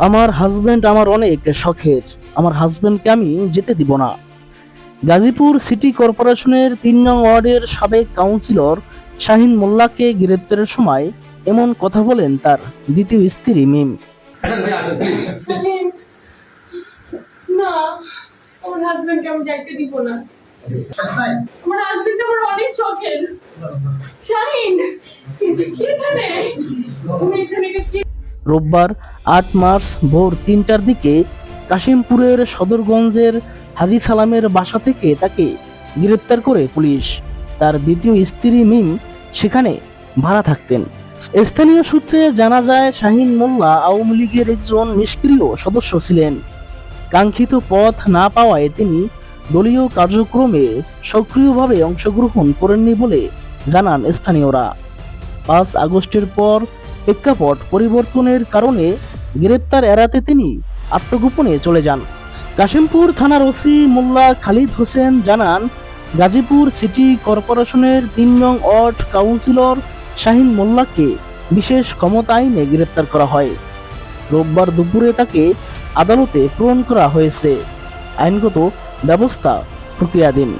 আমার হাজবেন্ড আমার অনেক শখের, আমার হাজবেন্ডকে আমি যেতে দিব না। গাজীপুর সিটি কর্পোরেশনের ৩ নং ওয়ার্ডের সাবেক কাউন্সিলর শাহিন মোল্লাকে গ্রেপ্তারের সময় এমন কথা বলেন তার দ্বিতীয় স্ত্রী মিম। ভাই আসুন প্লিজ প্লিজ। না, আমার হাজবেন্ডকে আমি যাইতে দিব না। আমার হাজবেন্ড আমার অনেক শখের। শাহিন, কি জানে তুমি এখানে কি? রোববার ৮ মার্চ ভোর ৩টার দিকে কাশিমপুরের সদরগঞ্জের হাজী সালামের বাসা থেকে তাকে গ্রেপ্তার করে পুলিশ। তার দ্বিতীয় স্ত্রী মিম সেখানে ভাড়া থাকতেন। স্থানীয় সূত্রে জানা যায়, শাহিন মোল্লা আওয়ামী লীগের একজন নিষ্ক্রিয় সদস্য ছিলেন। কাঙ্ক্ষিত পদ না পাওয়ায় তিনি দলীয় কার্যক্রমে সক্রিয়ভাবে অংশগ্রহণ করেননি বলে জানান স্থানীয়রা। ৫ আগস্টের পর প্রেক্ষাপট পরিবর্তনের কারণে গ্রেপ্তার এড়াতে তিনি আত্মগোপনে চলে যান। কাশিমপুর থানার ওসি মোল্লা খালিদ হোসেন জানান, গাজীপুর সিটি কর্পোরেশনের ৩ নং ওয়ার্ড কাউন্সিলর শাহিন মোল্লাকে বিশেষ ক্ষমতা আইনে গ্রেপ্তার করা হয়। রোববার দুপুরে তাকে আদালতে প্রেরণ করা হয়েছে। আইনগত ব্যবস্থা প্রক্রিয়াধীন।